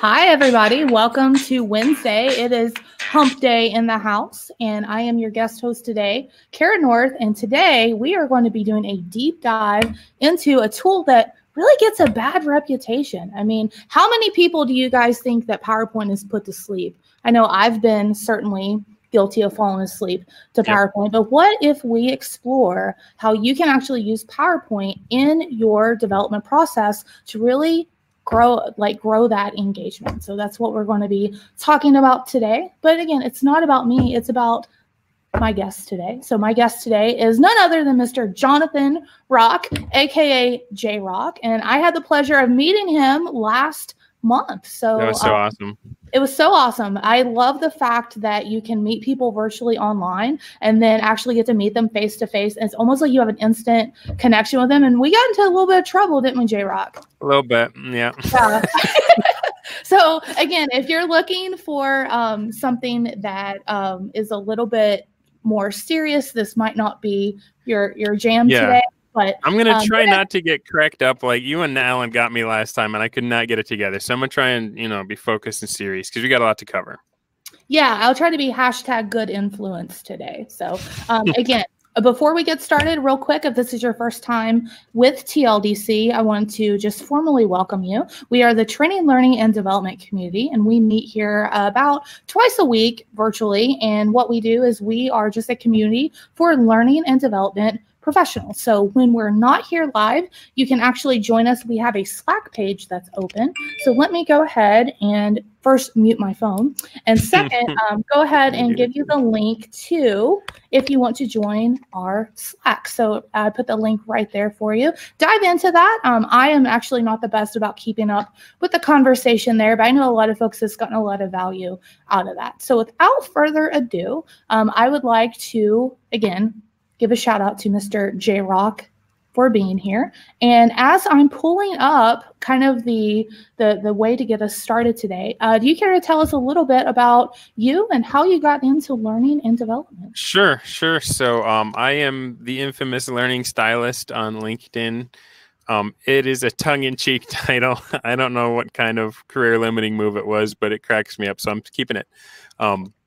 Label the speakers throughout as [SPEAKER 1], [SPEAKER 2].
[SPEAKER 1] Hi, everybody. Welcome to Wednesday. It is hump day in the house, and I am your guest host today, Cara North, and today we are going to be doing a deep dive into a tool that really gets a bad reputation. I mean, how many people do you guys think that PowerPoint has put to sleep? I know I've been certainly guilty of falling asleep to PowerPoint, but what if we explore how you can actually use PowerPoint in your development process to really grow that engagement? So that's what we're going to be talking about today. But again, it's not about me, it's about my guest today. So my guest today is none other than Mr. Jonathan Rock, aka J Rock, and I had the pleasure of meeting him last month. So
[SPEAKER 2] that was so awesome.
[SPEAKER 1] It was so awesome. I love the fact that you can meet people virtually online and then actually get to meet them face to face. And it's almost like you have an instant connection with them. And we got into a little bit of trouble, didn't we, J Rock?
[SPEAKER 2] A little bit, yeah.
[SPEAKER 1] So again, if you're looking for something that is a little bit more serious, this might not be your jam today. But
[SPEAKER 2] I'm going to try not to get cracked up like you and Alan got me last time, and I could not get it together. So I'm going to try and, be focused and serious because we got a lot to cover.
[SPEAKER 1] Yeah, I'll try to be #good influence today. So again, before we get started, real quick, if this is your first time with TLDC, I want to just formally welcome you. We are the Training, Learning, and Development community, and we meet here about twice a week virtually. And what we do is we are just a community for learning and development professionals. So when we're not here live, you can actually join us. We have a Slack page that's open. So let me go ahead and first mute my phone. And second, go ahead and give you the link to if you want to join our Slack. So I put the link right there for you. Dive into that. I am actually not the best about keeping up with the conversation there, but I know a lot of folks has gotten a lot of value out of that. So without further ado, I would like to, again, give a shout out to Mr. J Rock for being here. And as I'm pulling up kind of the way to get us started today, do you care to tell us a little bit about you and how you got into learning and development?
[SPEAKER 2] Sure. So I am the infamous learning stylist on LinkedIn. It is a tongue-in-cheek title. I don't know what kind of career-limiting move it was, but it cracks me up, so I'm keeping it.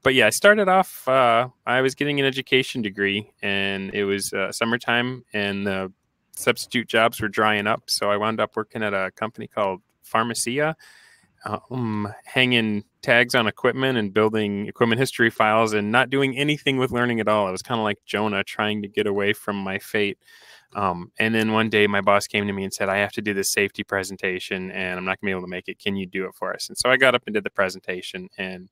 [SPEAKER 2] But yeah, I started off, I was getting an education degree, and it was summertime, and the substitute jobs were drying up. So I wound up working at a company called Pharmacia, hanging tags on equipment and building equipment history files and not doing anything with learning at all. I was kind of like Jonah trying to get away from my fate. And then one day my boss came to me and said, I have to do this safety presentation and I'm not gonna be able to make it. Can you do it for us? And so I got up and did the presentation, and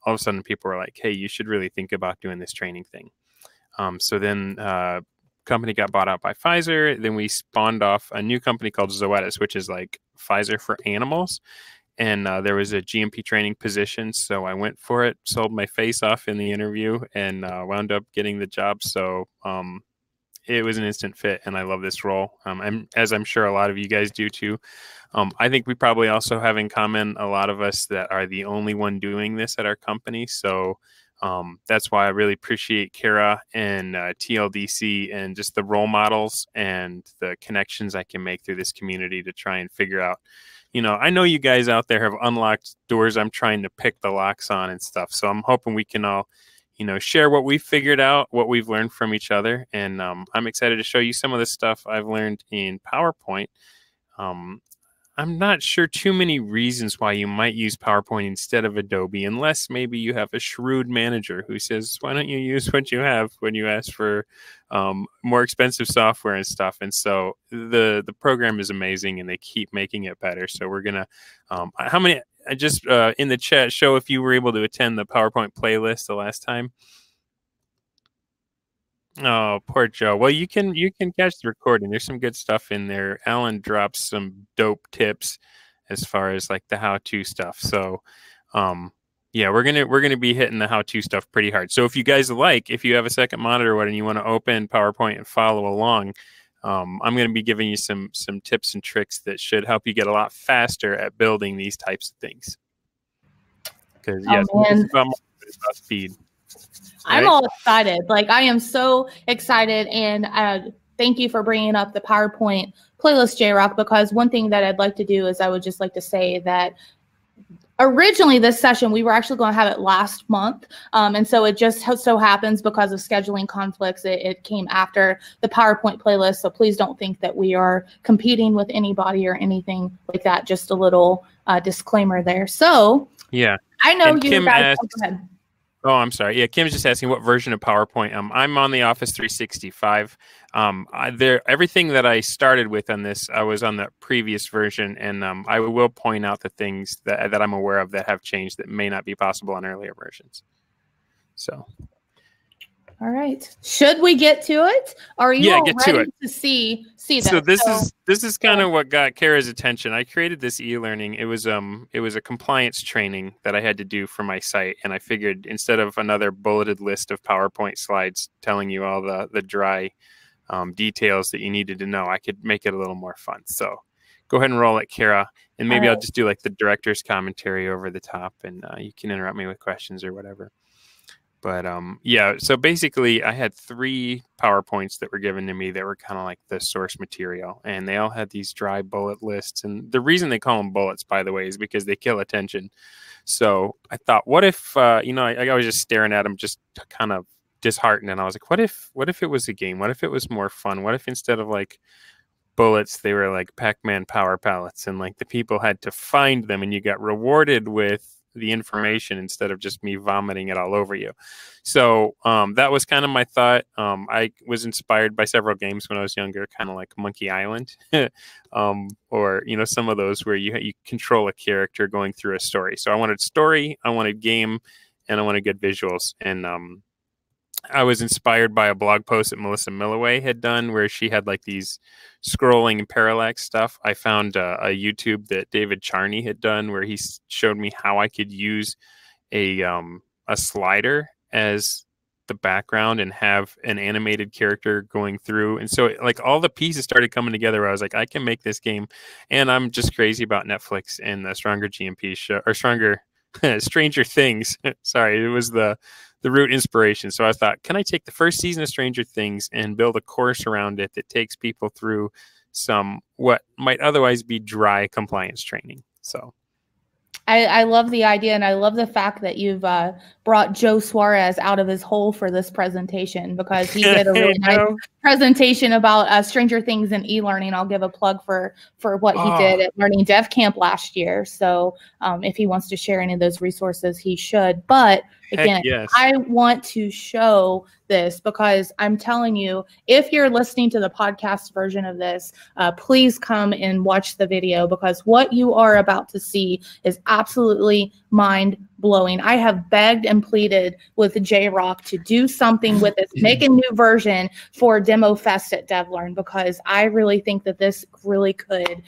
[SPEAKER 2] all of a sudden people were like, hey, you should really think about doing this training thing. So then company got bought out by Pfizer. Then we spawned off a new company called Zoetis, which is like Pfizer for animals. And there was a GMP training position. So I went for it, sold my face off in the interview, and wound up getting the job. So it was an instant fit, and I love this role, as I'm sure a lot of you guys do too. I think we probably also have in common, a lot of us, that are the only one doing this at our company. So that's why I really appreciate Cara and TLDC and just the role models and the connections I can make through this community to try and figure out, I know you guys out there have unlocked doors I'm trying to pick the locks on and stuff. So I'm hoping we can all share what we've figured out, what we've learned from each other. And I'm excited to show you some of the stuff I've learned in PowerPoint. I'm not sure too many reasons why you might use PowerPoint instead of Adobe, unless maybe you have a shrewd manager who says, why don't you use what you have when you ask for more expensive software and stuff. And so the program is amazing, and they keep making it better. So we're going to, how many... I just in the chat, show if you were able to attend the PowerPoint playlist the last time. Oh, poor Joe. Well, you can catch the recording. There's some good stuff in there. Alan drops some dope tips as far as like the how-to stuff. So, yeah, we're gonna be hitting the how-to stuff pretty hard. So if you guys if you have a second monitor and you want to open PowerPoint and follow along, I'm going to be giving you some tips and tricks that should help you get a lot faster at building these types of things. Because it's about speed.
[SPEAKER 1] Right? I'm all excited. Like, I am so excited, and thank you for bringing up the PowerPoint playlist, J Rock, because one thing that I'd like to do is I would just like to say that Originally, this session, we were actually going to have it last month. And so it just so happens because of scheduling conflicts, it came after the PowerPoint playlist. So please don't think that we are competing with anybody or anything like that. Just a little disclaimer there. So
[SPEAKER 2] yeah,
[SPEAKER 1] I know
[SPEAKER 2] and
[SPEAKER 1] you
[SPEAKER 2] Kim
[SPEAKER 1] guys.
[SPEAKER 2] asked,
[SPEAKER 1] Go ahead.
[SPEAKER 2] Oh, I'm sorry. Yeah, Kim's just asking what version of PowerPoint. I'm on the Office 365. Everything that I started with on this, I was on the previous version, and I will point out the things that I'm aware of that have changed that may not be possible on earlier versions. So.
[SPEAKER 1] All right. Should we get to it? Are you all ready to see this?
[SPEAKER 2] So this is kind of what got Cara's attention. I created this e-learning. It was a compliance training that I had to do for my site, and I figured instead of another bulleted list of PowerPoint slides telling you all the dry details that you needed to know, I could make it a little more fun. So go ahead and roll it, Cara, and maybe I'll just do like the director's commentary over the top, and you can interrupt me with questions or whatever. But yeah, so basically I had 3 PowerPoints that were given to me that were kind of like the source material, and they all had these dry bullet lists. And the reason they call them bullets, by the way, is because they kill attention. So I thought, what if, I was just staring at them, just kind of disheartened. And I was like, what if it was a game? What if it was more fun? What if instead of like bullets, they were like Pac-Man power pellets, and like the people had to find them and you got rewarded with the information instead of just me vomiting it all over you. So that was kind of my thought. I was inspired by several games when I was younger, kind of like Monkey Island, or some of those where you control a character going through a story. So I wanted story, I wanted game, and I wanted good visuals. And I was inspired by a blog post that Melissa Milloway had done where she had like these scrolling and parallax stuff. I found a YouTube that David Charney had done where he showed me how I could use a slider as the background and have an animated character going through. And so like all the pieces started coming together where I was like, I can make this game. And I'm just crazy about Netflix and the Stronger GMP show, or Stranger Things. Sorry, it was the root inspiration. So I thought, can I take the first season of Stranger Things and build a course around it that takes people through some what might otherwise be dry compliance training? So
[SPEAKER 1] I love the idea, and I love the fact that you've brought Joe Suarez out of his hole for this presentation, because he did a really nice presentation about Stranger Things and e-learning. I'll give a plug for what he did at Learning Dev Camp last year. So if he wants to share any of those resources, he should. But again,
[SPEAKER 2] yes.
[SPEAKER 1] I want to show this because I'm telling you, if you're listening to the podcast version of this, please come and watch the video, because what you are about to see is absolutely mind-blowing. I have begged and pleaded with J-Rock to do something with this, make a new version for Demo Fest at DevLearn, because I really think that this really could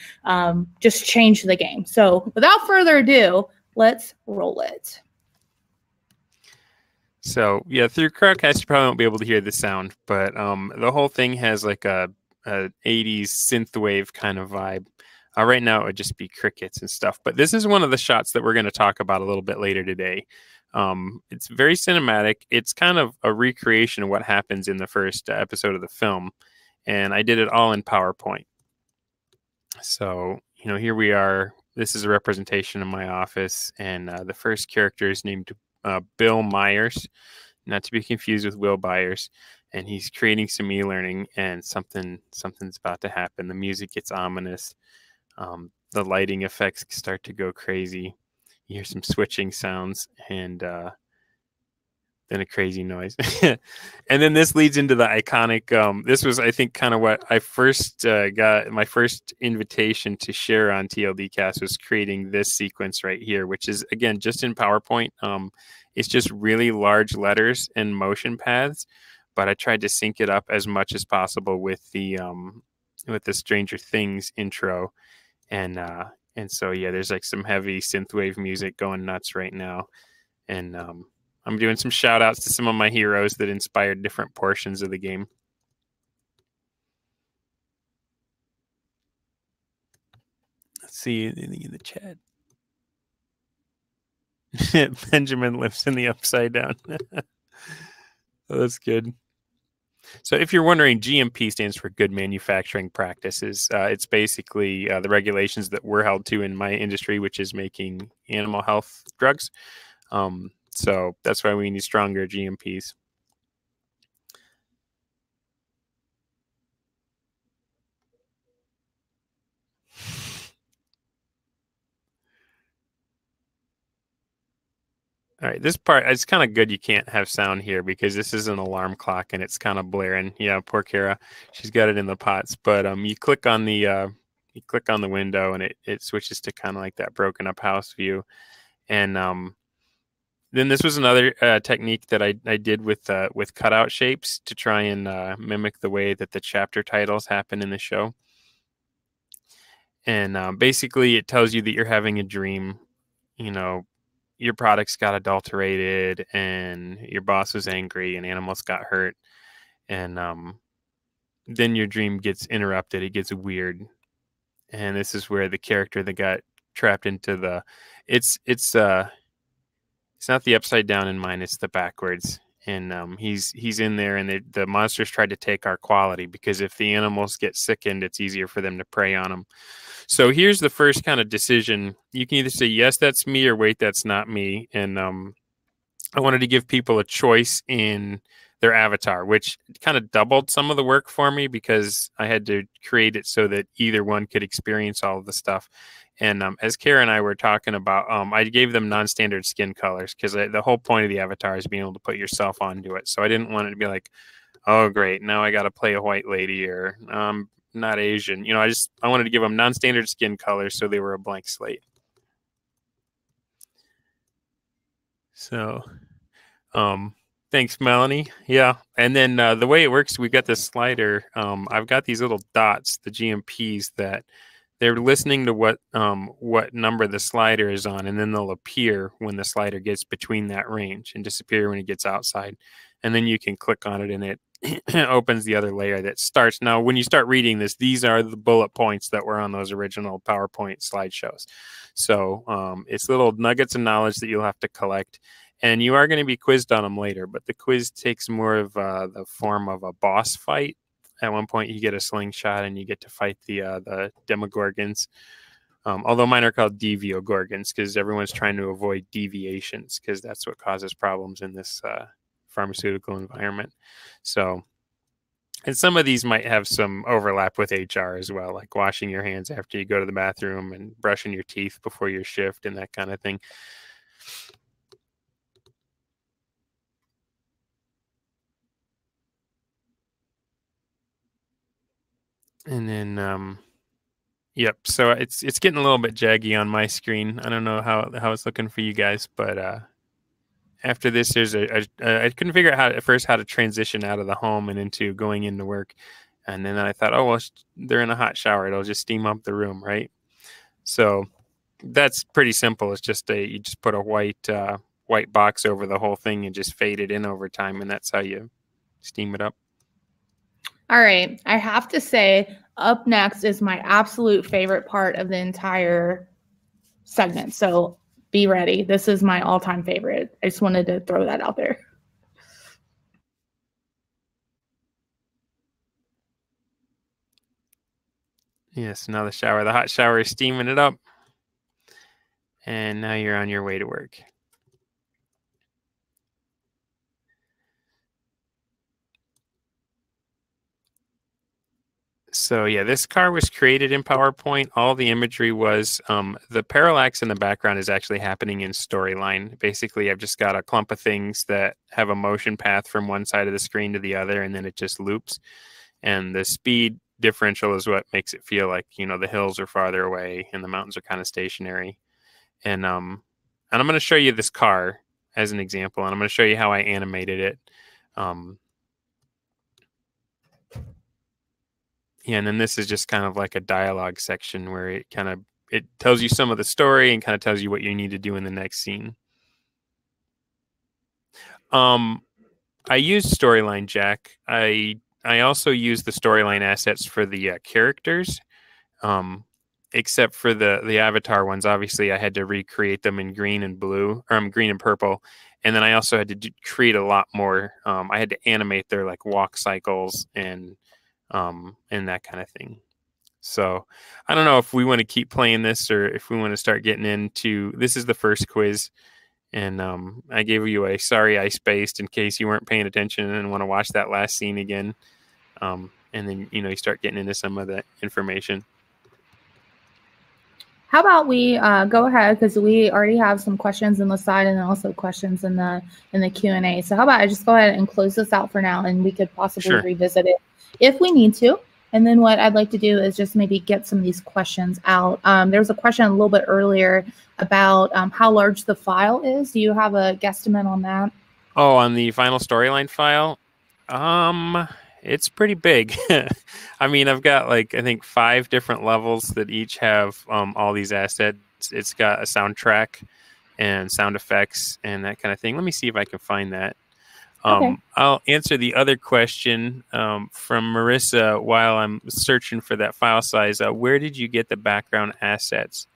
[SPEAKER 1] just change the game. So without further ado, let's roll it.
[SPEAKER 2] So yeah, through Crowdcast, you probably won't be able to hear the sound, but the whole thing has like a 80s synthwave kind of vibe. Right now, it would just be crickets and stuff. But this is one of the shots that we're going to talk about a little bit later today. It's very cinematic. It's kind of a recreation of what happens in the first episode of the film. And I did it all in PowerPoint. So, here we are. This is a representation of my office. And the first character is named Bill Myers, not to be confused with Will Byers. And he's creating some e-learning, and something's about to happen. The music gets ominous. The lighting effects start to go crazy. You hear some switching sounds, and then a crazy noise. And then this leads into the iconic, this was, I think, kind of what I first got. My first invitation to share on TLDcast was creating this sequence right here, which is, again, just in PowerPoint. It's just really large letters and motion paths, but I tried to sync it up as much as possible with the Stranger Things intro. And so, yeah, there's like some heavy synthwave music going nuts right now. And I'm doing some shout outs to some of my heroes that inspired different portions of the game. Let's see anything in the chat. Benjamin lives in the upside down. Oh, that's good. So if you're wondering, GMP stands for Good Manufacturing Practices. It's basically the regulations that we're held to in my industry, which is making animal health drugs. So that's why we need stronger GMPs. All right, this part, it's kind of good you can't have sound here because this is an alarm clock and it's kind of blaring. Yeah, poor Cara, she's got it in the pots. But you click on the window and it switches to kind of like that broken up house view. And then this was another technique that I did with cutout shapes to try and mimic the way that the chapter titles happen in the show. And basically, it tells you that you're having a dream. You know, your products got adulterated and your boss was angry and animals got hurt. And then your dream gets interrupted. It gets weird. And this is where the character that got trapped into the it's not the upside down in mine, it's the backwards. And he's in there and the monsters tried to take our quality because if the animals get sickened, it's easier for them to prey on them. So here's the first kind of decision. You can either say, yes, that's me, or wait, that's not me. And I wanted to give people a choice in their avatar, which kind of doubled some of the work for me because I had to create it so that either one could experience all of the stuff. And as Cara and I were talking about, I gave them non-standard skin colors because the whole point of the avatar is being able to put yourself onto it. So I didn't want it to be like, oh, great, now I got to play a white lady, or not Asian. You know, I wanted to give them non-standard skin colors so they were a blank slate. So, thanks, Melanie. Yeah, and then the way it works, we've got this slider. I've got these little dots, the GMPs, that they're listening to what number the slider is on, and then they'll appear when the slider gets between that range and disappear when it gets outside. And then you can click on it, and it opens the other layer that starts. Now, when you start reading this, these are the bullet points that were on those original PowerPoint slideshows. So it's little nuggets of knowledge that you'll have to collect. And you are going to be quizzed on them later, but the quiz takes more of the form of a boss fight. At one point, you get a slingshot and you get to fight the Demogorgons. Although mine are called Deviogorgons because everyone's trying to avoid deviations because that's what causes problems in this pharmaceutical environment. So, and some of these might have some overlap with HR as well, like washing your hands after you go to the bathroom and brushing your teeth before your shift and that kind of thing. And then, yep. So it's getting a little bit jaggy on my screen. I don't know how it's looking for you guys, but after this, there's I couldn't figure out at first how to transition out of the home and into going into work, and then I thought, oh well, they're in a hot shower. It'll just steam up the room, right? So that's pretty simple. It's just you just put a white box over the whole thing and just fade it in over time, and that's how you steam it up.
[SPEAKER 1] All right. I have to say, up next is my absolute favorite part of the entire segment. So be ready. This is my all-time favorite. I just wanted to throw that out there.
[SPEAKER 2] Yes, now the hot shower is steaming it up. And now you're on your way to work. So yeah, this car was created in PowerPoint. All the imagery was, the parallax in the background is actually happening in Storyline. Basically, I've just got a clump of things that have a motion path from one side of the screen to the other, and then it just loops. And the speed differential is what makes it feel like, you know, the hills are farther away and the mountains are kind of stationary. And I'm going to show you this car as an example, and I'm going to show you how I animated it. Yeah, and then this is just kind of like a dialogue section where it tells you some of the story and kind of tells you what you need to do in the next scene. I use Storyline Jack. I also use the Storyline assets for the characters, except for the avatar ones. Obviously, I had to recreate them in green and blue, or green and purple, And then I also had to create a lot more. I had to animate their like walk cycles and that kind of thing. So I don't know if we want to keep playing this or if we want to start getting into, this is the first quiz. And I gave you a sorry I spaced in case you weren't paying attention and want to watch that last scene again. And then, you start getting into some of that information.
[SPEAKER 1] How about we go ahead, because we already have some questions on the side and then also questions in the Q&A. So how about I just go ahead and close this out for now, and we could possibly revisit it if we need to. And then what I'd like to do is just maybe get some of these questions out. There was a question a little bit earlier about how large the file is. Do you have a guesstimate on that?
[SPEAKER 2] Oh, on the final storyline file? It's pretty big. I mean, I've got like, I think 5 different levels that each have all these assets. It's got a soundtrack and sound effects and that kind of thing. Let me see if I can find that.
[SPEAKER 1] Okay.
[SPEAKER 2] I'll answer the other question from Marissa while I'm searching for that file size. Where did you get the background assets,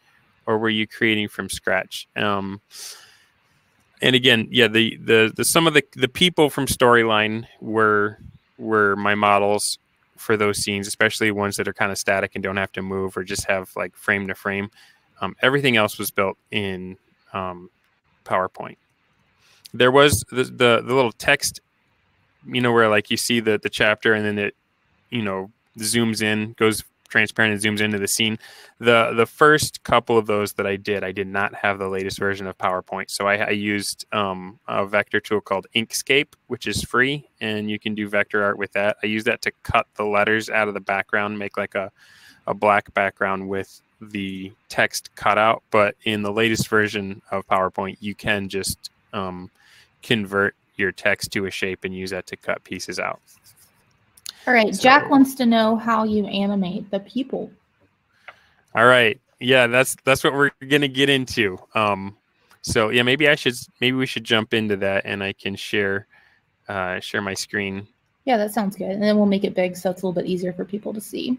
[SPEAKER 2] or were you creating from scratch? And again, yeah, the some of the people from storyline were my models for those scenes, especially ones that are kind of static and don't have to move or just have like frame to frame. Everything else was built in PowerPoint. There was the little text, where like you see the chapter and then it, zooms in, goes transparent and zooms into the scene. The first couple of those that I did not have the latest version of PowerPoint. So I used a vector tool called Inkscape, which is free, and you can do vector art with that. I use that to cut the letters out of the background, make like a black background with the text cut out. But in the latest version of PowerPoint, you can just convert your text to a shape and use that to cut pieces out.
[SPEAKER 1] All right. So, Jack wants to know how you animate the people.
[SPEAKER 2] All right. Yeah, that's what we're gonna get into. So yeah, maybe we should jump into that, and I can share my screen.
[SPEAKER 1] Yeah, that sounds good. And then we'll make it big so it's a little bit easier for people to see.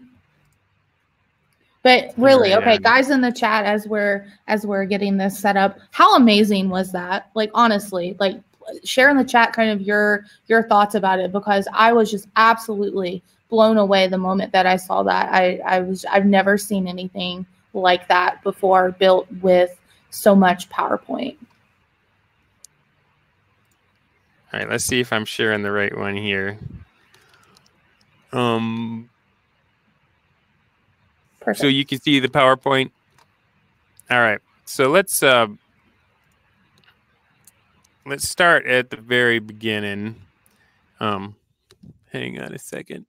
[SPEAKER 1] But really, right, okay, guys in the chat, as we're getting this set up, how amazing was that? Like, honestly, like, share in the chat kind of your thoughts about it, because I was just absolutely blown away the moment that I saw that. I've never seen anything like that before, built with so much PowerPoint.
[SPEAKER 2] All right, let's see if I'm sharing the right one here. Perfect. So you can see the PowerPoint. All right, so let's start at the very beginning. Hang on a second.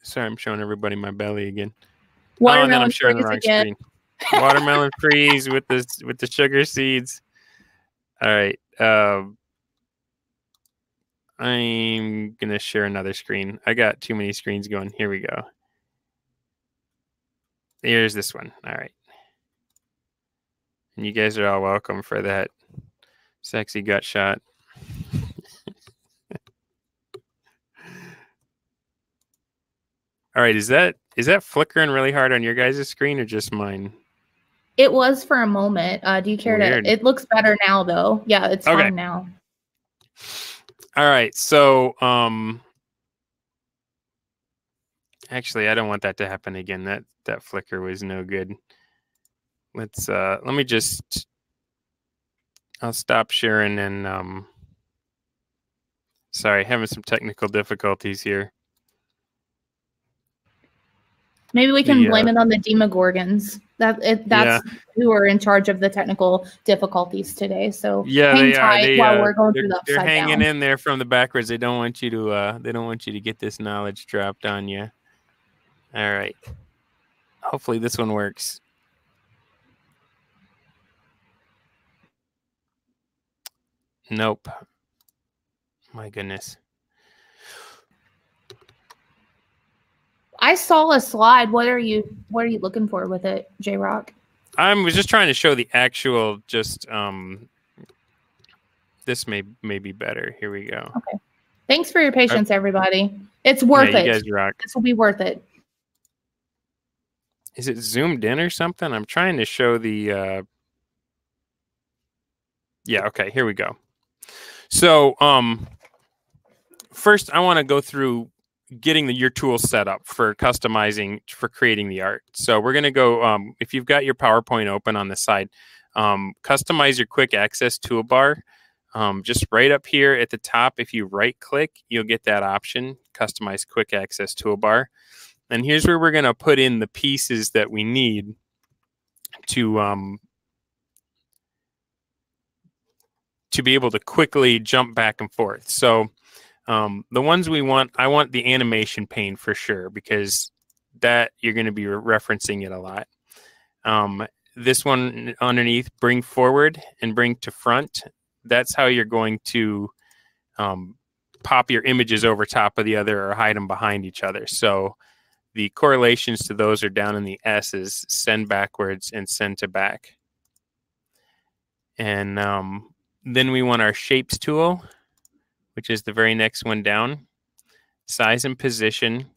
[SPEAKER 2] Sorry, I'm showing everybody my belly again.
[SPEAKER 1] Watermelon
[SPEAKER 2] and then I'm sharing the wrong screen. Watermelon freeze with the sugar seeds. All right. I'm gonna share another screen. I got too many screens going. Here we go. Here's this one. All right. And you guys are all welcome for that sexy gut shot. All right, is that flickering really hard on your guys' screen or just mine?
[SPEAKER 1] It was for a moment. Do you care to? It looks better now, though. Yeah, it's fine now.
[SPEAKER 2] All right, so actually, I don't want that to happen again. That flicker was no good. Let's let me just. I'll stop sharing and sorry, having some technical difficulties here.
[SPEAKER 1] Maybe we can blame it on the Demogorgons. That's who are in charge of the technical difficulties today. So hang tight while we're going through the upside down.
[SPEAKER 2] They're hanging in there from the backwards. They don't want you to get this knowledge dropped on you. All right. Hopefully this one works. Nope. My goodness.
[SPEAKER 1] I saw a slide. What are you looking for with it, J-Rock?
[SPEAKER 2] I was just trying to show the actual this may be better. Here we go.
[SPEAKER 1] Okay. Thanks for your patience, everybody. It's worth it.
[SPEAKER 2] You guys rock.
[SPEAKER 1] This will be worth it.
[SPEAKER 2] Is it zoomed in or something? I'm trying to show the Yeah, okay, here we go. So first I want to go through getting your tool set up for customizing, for creating the art. So we're going to go, if you've got your PowerPoint open on the side, customize your quick access toolbar. Just right up here at the top, if you right click, you'll get that option, customize quick access toolbar. And here's where we're going to put in the pieces that we need to be able to quickly jump back and forth. So the ones we want, I want the animation pane for sure, because that you're going to be referencing it a lot. This one underneath, bring forward and bring to front. That's how you're going to pop your images over top of the other or hide them behind each other. So the correlations to those are down in the S's, send backwards and send to back. And then we want our shapes tool, which is the very next one down, size and position.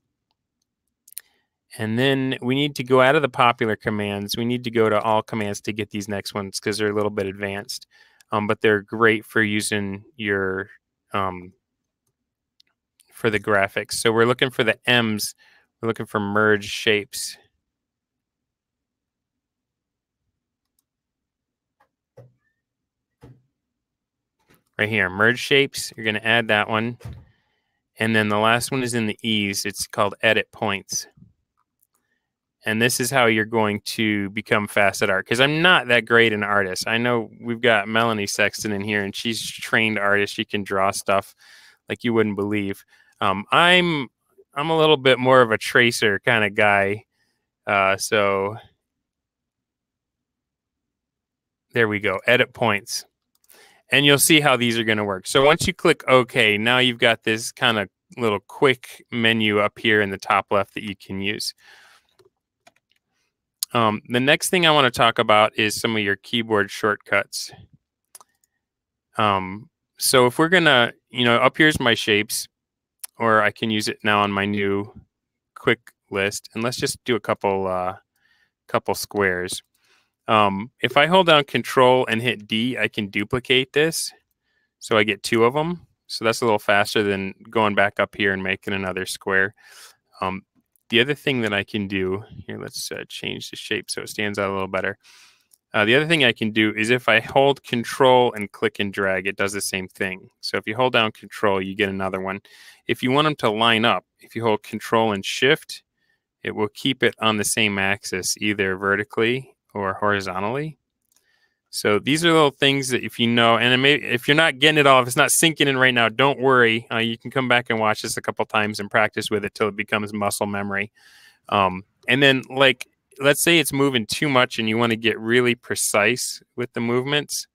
[SPEAKER 2] And then we need to go out of the popular commands. We need to go to all commands to get these next ones because they're a little bit advanced. But they're great for using your, for the graphics. So we're looking for the M's. We're looking for merge shapes. Right here, merge shapes. You're going to add that one. And then the last one is in the E's. It's called edit points. And this is how you're going to become fast at art. Because I'm not that great an artist. I know we've got Melanie Sexton in here, and she's a trained artist. She can draw stuff like you wouldn't believe. I'm a little bit more of a tracer kind of guy. So there we go. Edit points. And you'll see how these are going to work. So once you click OK, now you've got this kind of little quick menu up here in the top left that you can use. The next thing I want to talk about is some of your keyboard shortcuts. So if we're going to, up here's my shapes, or I can use it now on my new quick list. And let's just do a couple squares. If I hold down Control and hit D, I can duplicate this. So I get 2 of them. So that's a little faster than going back up here and making another square. The other thing that I can do, here, let's change the shape so it stands out a little better. The other thing I can do is if I hold Control and click and drag, it does the same thing. So if you hold down Control, you get another one. If you want them to line up, if you hold Control and Shift, it will keep it on the same axis, either vertically or horizontally. So these are little things that if you know, and if you're not getting it all, if it's not sinking in right now, don't worry. You can come back and watch this a couple times and practice with it till it becomes muscle memory. And then, like, let's say it's moving too much and you want to get really precise with the movements.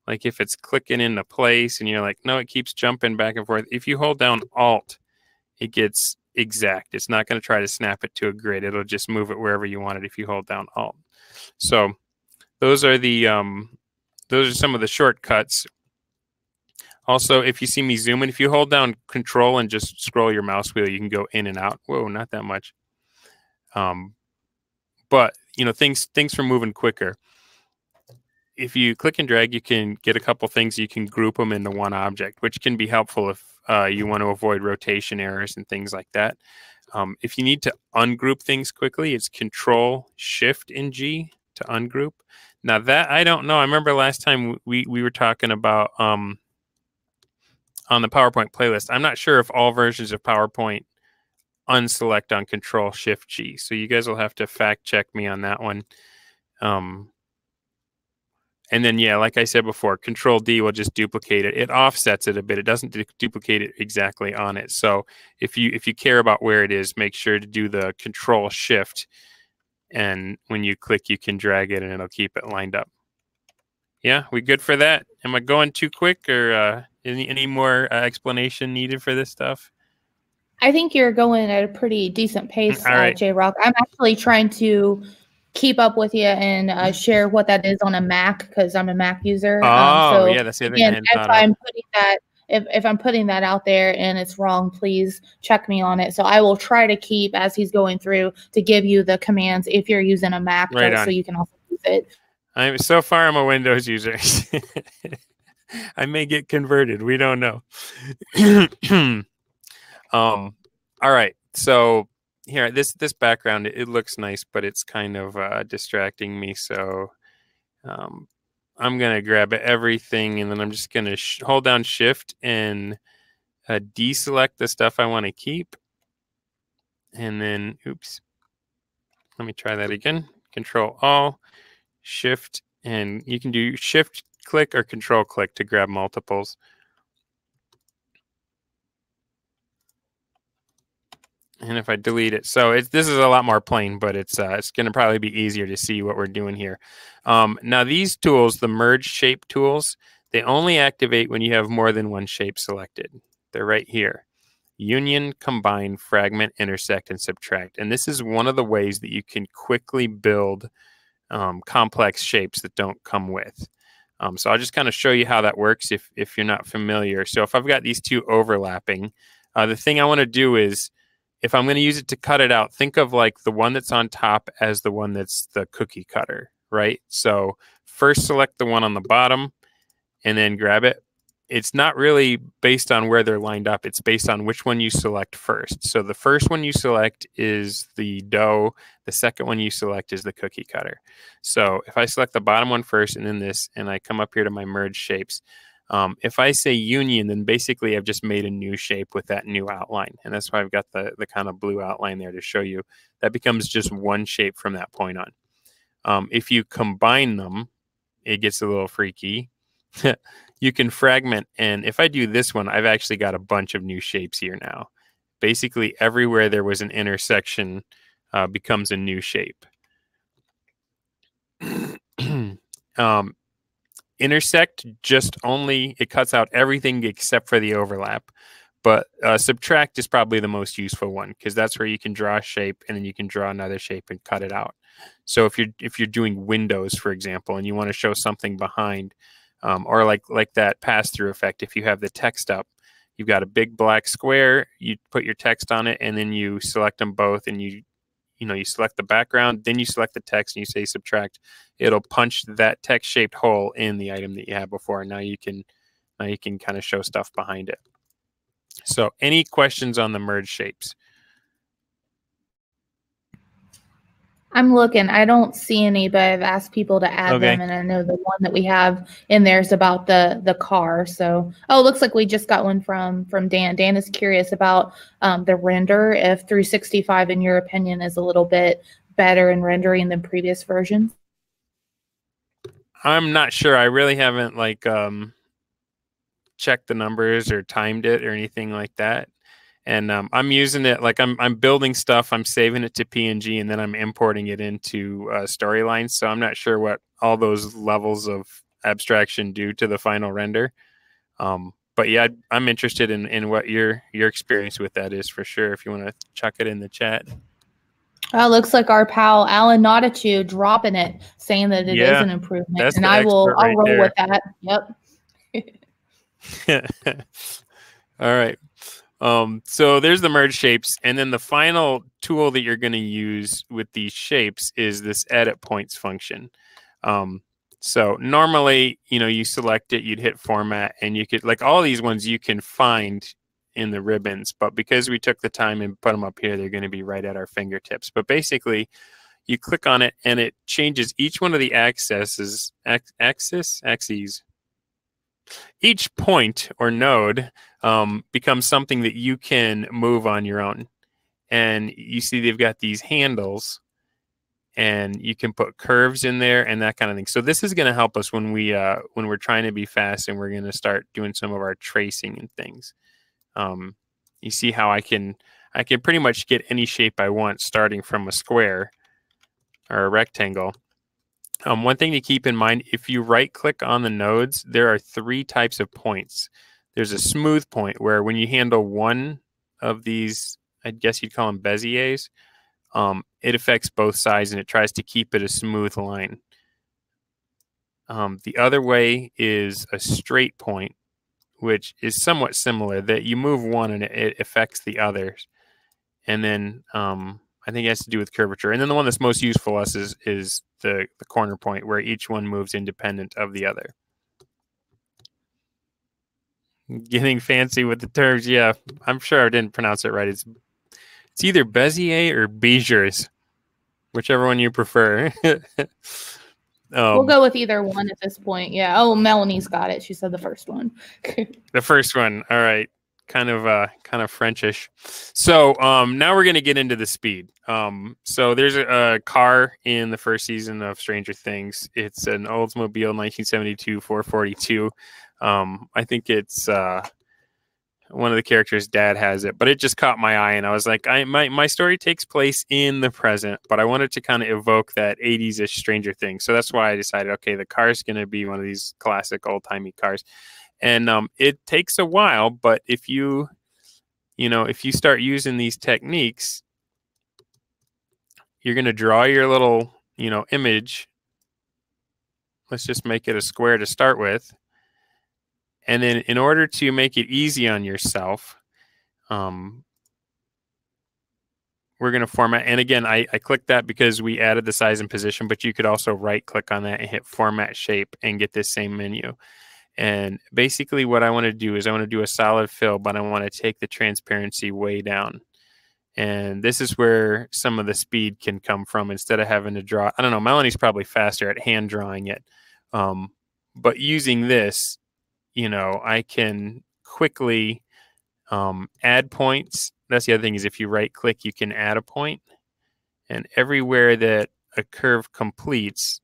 [SPEAKER 2] Like if it's clicking into place and you're like, no, it keeps jumping back and forth. If you hold down Alt, it gets exact. It's not going to try to snap it to a grid. It'll just move it wherever you want it if you hold down Alt. So those are some of the shortcuts. Also, if you see me zooming, if you hold down Control and just scroll your mouse wheel, you can go in and out. Whoa, not that much. But things for moving quicker. If you click and drag, you can get a couple things. You can group them into one object, which can be helpful if you want to avoid rotation errors and things like that. If you need to ungroup things quickly, it's Control, Shift, and G to ungroup. Now that I don't know. I remember last time we were talking about on the PowerPoint playlist. I'm not sure if all versions of PowerPoint unselect on Control, Shift, G. So you guys will have to fact check me on that one. And then, yeah, like I said before, Control D will just duplicate it. It offsets it a bit. It doesn't duplicate it exactly on it. So if you care about where it is, make sure to do the Control Shift. And when you click, you can drag it and it'll keep it lined up. Yeah, we good for that? Am I going too quick, or any more explanation needed for this stuff?
[SPEAKER 1] I think you're going at a pretty decent pace,
[SPEAKER 2] right.
[SPEAKER 1] J-Rock. I'm actually trying to keep up with you and share what that is on a Mac because I'm a Mac user.
[SPEAKER 2] So yeah, that's the other thing.
[SPEAKER 1] If I'm putting that out there and it's wrong, please check me on it. So I will try to keep, as he's going through, to give you the commands if you're using a Mac, so you can also use it.
[SPEAKER 2] So far I'm a Windows user. I may get converted. We don't know. All right. So here, this background, it looks nice, but it's kind of distracting me. So I'm gonna grab everything, and then I'm just gonna hold down Shift and deselect the stuff I want to keep, and then oops. Let me try that again. Control All, Shift, and you can do Shift click or Control click to grab multiples. And if I delete it, so this is a lot more plain, but it's going to probably be easier to see what we're doing here. Now these tools, the merge shape tools, they only activate when you have more than one shape selected. They're right here. Union, combine, fragment, intersect, and subtract. And this is one of the ways that you can quickly build complex shapes that don't come with. So I'll just kind of show you how that works if you're not familiar. So if I've got these two overlapping, the thing I want to do is, if I'm going to use it to cut it out, think of like the one that's on top as the one that's the cookie cutter, right? So first select the one on the bottom and then grab it. It's not really based on where they're lined up. It's based on which one you select first. So the first one you select is the dough. The second one you select is the cookie cutter. So if I select the bottom one first and then this, and I come up here to my merge shapes, if I say union, then basically I've just made a new shape with that new outline. And that's why I've got the kind of blue outline there to show you. That becomes just one shape from that point on. If you combine them, it gets a little freaky. You can fragment, and if I do this one, I've actually got a bunch of new shapes here now. Basically, everywhere there was an intersection becomes a new shape. Intersect just only, it cuts out everything except for the overlap. But subtract is probably the most useful one, because that's where you can draw a shape and then you can draw another shape and cut it out. So if you're doing windows, for example, and you want to show something behind, or like that pass-through effect, if you have the text up, you've got a big black square, you put your text on it, and then you select them both, and you select the background, then you select the text, and you say subtract. It'll punch that text-shaped hole in the item that you had before. Now you can kind of show stuff behind it. So any questions on the merge shapes?
[SPEAKER 1] I'm looking. I don't see any, but I've asked people to add them, and I know the one that we have in there is about the car. So, it looks like we just got one from Dan. Dan is curious about the render, if 365, in your opinion, is a little bit better in rendering than previous versions.
[SPEAKER 2] I'm not sure. I really haven't checked the numbers or timed it or anything like that. And I'm using it like I'm building stuff, I'm saving it to PNG, and then I'm importing it into storylines. So I'm not sure what all those levels of abstraction do to the final render. But yeah, I'm interested in what your experience with that is, for sure, if you want to chuck it in the chat.
[SPEAKER 1] Looks like our pal Alan Nodachu dropping it, saying that it is an improvement, and I'll roll with that.
[SPEAKER 2] Yep. All right. So there's the merge shapes, and then the final tool that you're going to use with these shapes is this edit points function. So normally, you select it, you'd hit format, and you could, like all these ones you can find in the ribbons, but because we took the time and put them up here, they're going to be right at our fingertips. But basically, you click on it, and it changes each one of the axes. Each point or node becomes something that you can move on your own. And you see they've got these handles, and you can put curves in there and that kind of thing. So this is going to help us when we're trying to be fast and we're going to start doing some of our tracing and things. You see how I can pretty much get any shape I want, starting from a square or a rectangle. One thing to keep in mind, if you right click on the nodes, there are 3 types of points. There's a smooth point, where when you handle one of these, I guess you'd call them Beziers, it affects both sides and it tries to keep it a smooth line. The other way is a straight point, which is somewhat similar, that you move one and it affects the others. And then I think it has to do with curvature. And then the one that's most useful to us is the corner point, where each one moves independent of the other. Getting fancy with the terms. Yeah, I'm sure I didn't pronounce it right. It's either Bezier or Beziers, whichever one you prefer.
[SPEAKER 1] We'll go with either one at this point. Yeah. Oh, Melanie's got it. She said the first one.
[SPEAKER 2] The first one. All right. Kind of Frenchish. So now we're gonna get into the speed. So there's a car in the first season of Stranger Things. It's an Oldsmobile 1972 442. I think it's one of the characters' dad has it, but it just caught my eye, and I was like, my story takes place in the present, but I wanted to kind of evoke that 80s-ish Stranger Things. So that's why I decided, okay, the car is going to be one of these classic old-timey cars. And it takes a while, but if you start using these techniques, you're going to draw your little, image. Let's just make it a square to start with. And then in order to make it easy on yourself, we're going to format. And again, I clicked that because we added the size and position, but you could also right click on that and hit format shape and get this same menu. And basically what I want to do is I want to do a solid fill, but I want to take the transparency way down. And this is where some of the speed can come from instead of having to draw. I don't know, Melanie's probably faster at hand drawing it. But using this, I can quickly add points. That's the other thing is if you right click, you can add a point. And everywhere that a curve completes,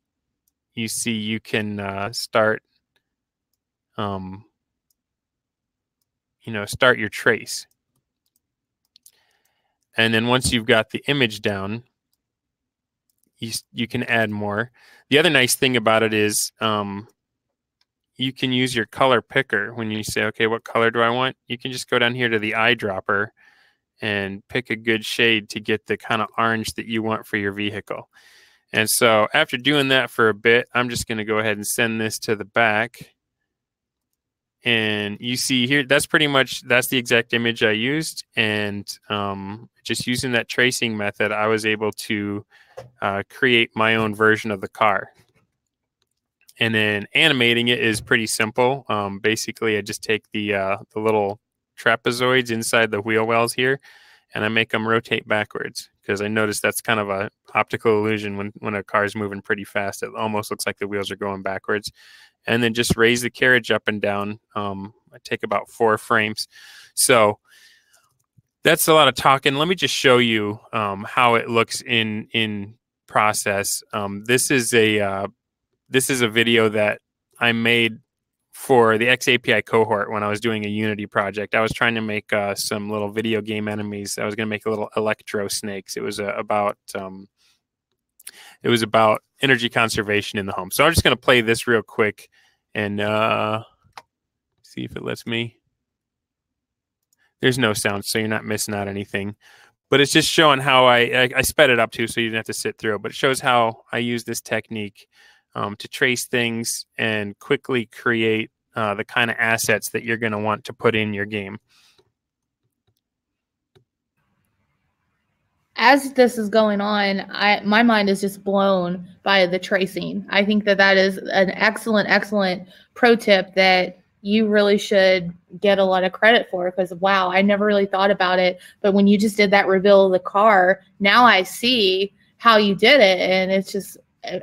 [SPEAKER 2] you see you can start start your trace. And then once you've got the image down, you can add more. The other nice thing about it is you can use your color picker. When you say, okay, what color do I want? You can just go down here to the eyedropper and pick a good shade to get the kind of orange that you want for your vehicle. And so after doing that for a bit, I'm just going to go ahead and send this to the back. And you see here, that's the exact image I used. And just using that tracing method, I was able to create my own version of the car. And then animating it is pretty simple. Basically, I just take the little trapezoids inside the wheel wells here, and I make them rotate backwards because I noticed that's kind of a optical illusion when a car is moving pretty fast. It almost looks like the wheels are going backwards. And then just raise the carriage up and down. I take about 4 frames. So that's a lot of talking. Let me just show you how it looks in process. This is a video that I made for the XAPI cohort when I was doing a Unity project. I was trying to make some little video game enemies. I was going to make a little electro snakes. It was about energy conservation in the home. So I'm just going to play this real quick and see if it lets me. There's no sound, so you're not missing out anything. But it's just showing how I sped it up too, so you didn't have to sit through it. But it shows how I use this technique to trace things and quickly create the kind of assets that you're going to want to put in your game.
[SPEAKER 1] As this is going on, my mind is just blown by the tracing. I think that is an excellent pro tip that you really should get a lot of credit for, because wow, I never really thought about it. But when you just did that reveal of the car, now I see how you did it, and it's just,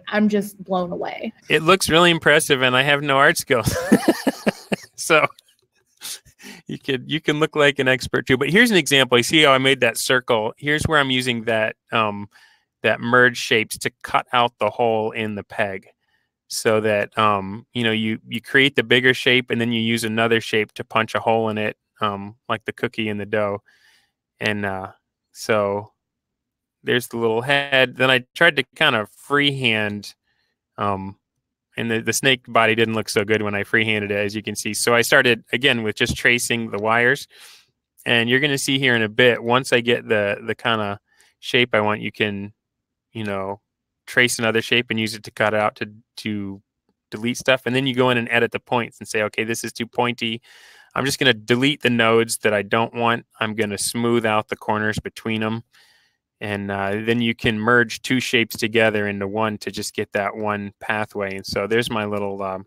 [SPEAKER 1] I'm just blown away.
[SPEAKER 2] It looks really impressive, and I have no art skills. So you can look like an expert too. But here's an example. You see how I made that circle? Here's where I'm using that merge shapes to cut out the hole in the peg, so that you create the bigger shape and then you use another shape to punch a hole in it, like the cookie in the dough. And so there's the little head. Then I tried to kind of freehand, and the snake body didn't look so good when I freehanded it, as you can see. So I started again with just tracing the wires, and you're going to see here in a bit, once I get the kind of shape I want, you can, trace another shape and use it to cut out to delete stuff. And then you go in and edit the points and say, okay, this is too pointy. I'm just going to delete the nodes that I don't want. I'm going to smooth out the corners between them. And then you can merge 2 shapes together into one to just get that one pathway. And so there's my little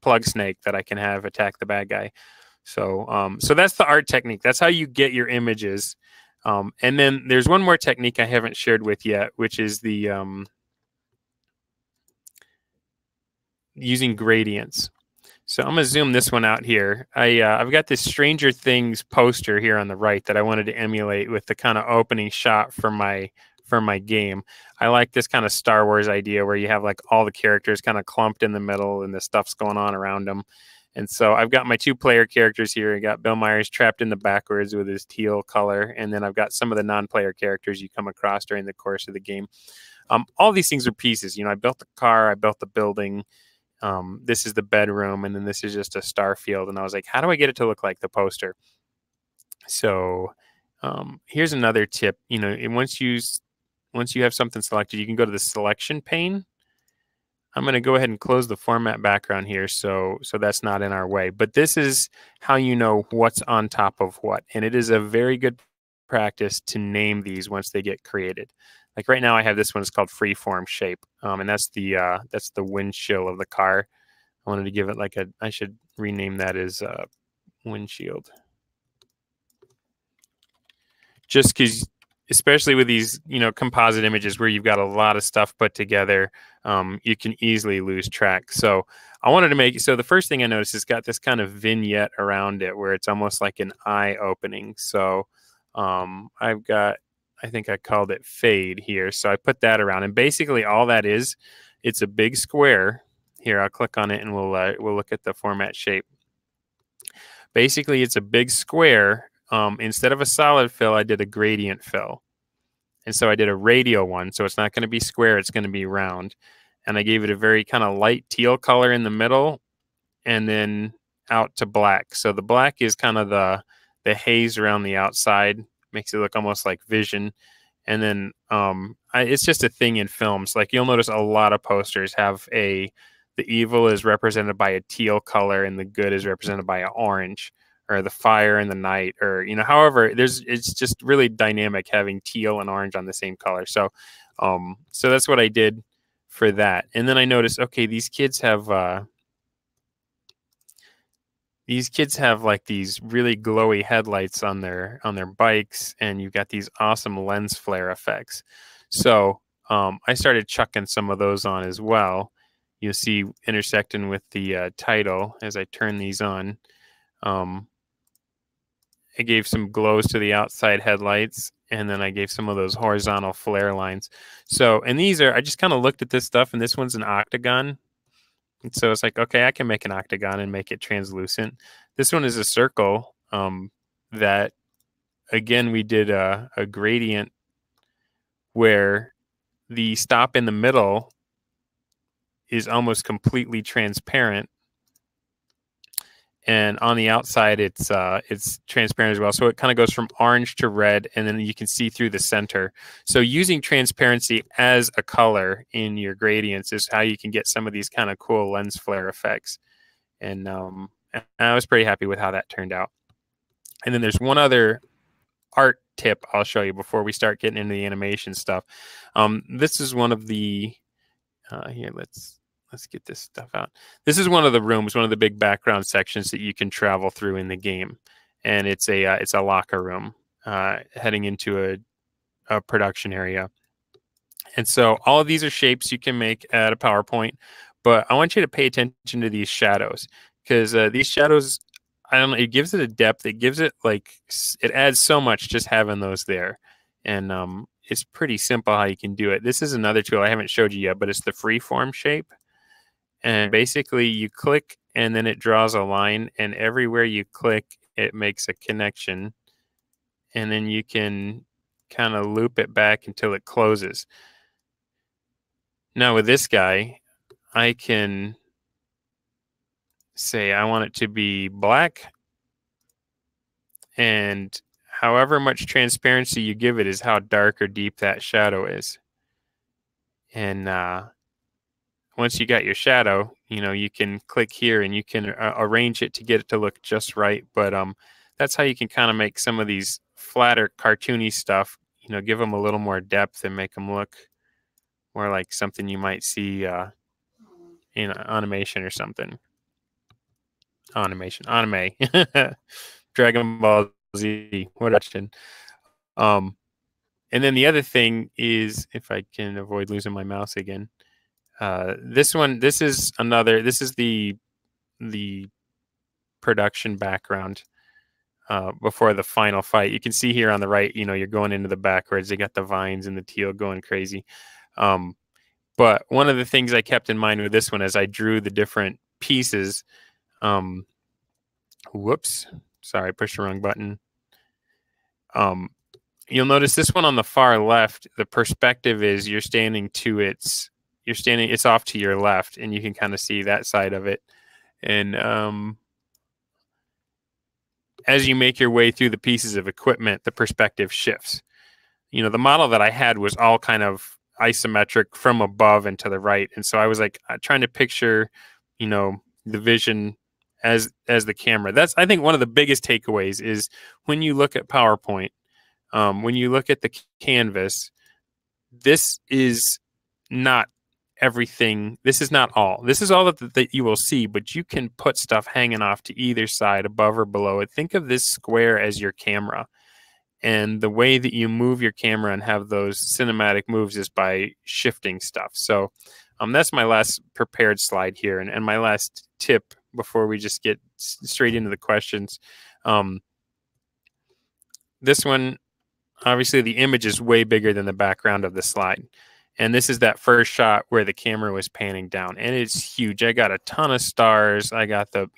[SPEAKER 2] plug snake that I can have attack the bad guy. So so that's the art technique. That's how you get your images. And then there's one more technique I haven't shared with yet, which is the using gradients. So I'm gonna zoom this one out here. I've got this Stranger Things poster here on the right that I wanted to emulate with the kind of opening shot for my game. I like this kind of Star Wars idea where you have like all the characters kind of clumped in the middle and the stuff's going on around them. And so I've got my 2-player characters here. I got Bill Myers trapped in the backwards with his teal color, and then I've got some of the non-player characters you come across during the course of the game. All these things are pieces. You know, I built the car, I built the building. This is the bedroom, and then this is just a star field. And I was like, how do I get it to look like the poster? So here's another tip. You know, once you have something selected, you can go to the selection pane. I'm going to go ahead and close the format background here so that's not in our way. But this is how you know what's on top of what. And it is a very good practice to name these once they get created. Like right now I have this one, it's called freeform shape. And that's the windshield of the car. I wanted to give it like I should rename that as windshield. Just because, especially with these, you know, composite images where you've got a lot of stuff put together, you can easily lose track. So I wanted to make, so the first thing I noticed is got this kind of vignette around it where it's almost like an eye opening. So I've got, I think I called it fade here. So I put that around, and basically all that is, it's a big square. Here, I'll click on it and we'll look at the format shape. Basically, it's a big square. Instead of a solid fill, I did a gradient fill. And so I did a radial one. So it's not going to be square, it's going to be round. And I gave it a very kind of light teal color in the middle and then out to black. So the black is kind of the haze around the outside, makes it look almost like vision. And then it's just a thing in films. Like you'll notice a lot of posters have the evil is represented by a teal color and the good is represented by an orange, or the fire and the night, or, you know, however, it's just really dynamic having teal and orange on the same color. So so that's what I did for that. And then I noticed, okay, these kids have like these really glowy headlights on their bikes, and you've got these awesome lens flare effects. So I started chucking some of those on as well. You'll see intersecting with the title as I turn these on. I gave some glows to the outside headlights, and then I gave some of those horizontal flare lines. So, and these are, I just kind of looked at this stuff, and this one's an octagon. And so it's like, okay, I can make an octagon and make it translucent. This one is a circle that, again, we did a gradient where the stop in the middle is almost completely transparent, and on the outside it's transparent as well. So it kind of goes from orange to red, and then you can see through the center. So using transparency as a color in your gradients is how you can get some of these kind of cool lens flare effects. And I was pretty happy with how that turned out. And then there's one other art tip I'll show you before we start getting into the animation stuff. This is one of the here, let's get this stuff out. This is one of the rooms, one of the big background sections that you can travel through in the game, and it's a locker room heading into a production area. And so all of these are shapes you can make at a PowerPoint, but I want you to pay attention to these shadows, because these shadows, I don't know, it gives it a depth. It gives it it adds so much just having those there. And it's pretty simple how you can do it. This is another tool I haven't showed you yet, but it's the freeform shape. And basically you click and then it draws a line, and everywhere you click, it makes a connection. And then you can kind of loop it back until it closes. Now with this guy, I can say I want it to be black, and however much transparency you give it is how dark or deep that shadow is. And once you got your shadow, you know, you can click here and you can arrange it to get it to look just right. But that's how you can kind of make some of these flatter, cartoony stuff, you know, give them a little more depth and make them look more like something you might see in animation or something. anime, Dragon Ball Z, what action. And then the other thing is, if I can avoid losing my mouse again, this is the production background before the final fight. You can see here on the right, you're going into the backwards. They got the vines and the teal going crazy. But one of the things I kept in mind with this one as I drew the different pieces, whoops, sorry, I pushed the wrong button. You'll notice this one on the far left, the perspective is it's off to your left, and you can kind of see that side of it. And as you make your way through the pieces of equipment, the perspective shifts. The model that I had was all kind of isometric from above and to the right. And so I was like trying to picture, the vision as the camera. That's, I think, one of the biggest takeaways is when you look at PowerPoint, when you look at the canvas, this is not everything. This is not all. This is all that you will see, but you can put stuff hanging off to either side, above or below it. Think of this square as your camera. And the way that you move your camera and have those cinematic moves is by shifting stuff. So that's my last prepared slide here. And my last tip before we just get straight into the questions. This one, obviously the image is way bigger than the background of the slide. And this is that first shot where the camera was panning down. And it's huge. I got a ton of stars. I got the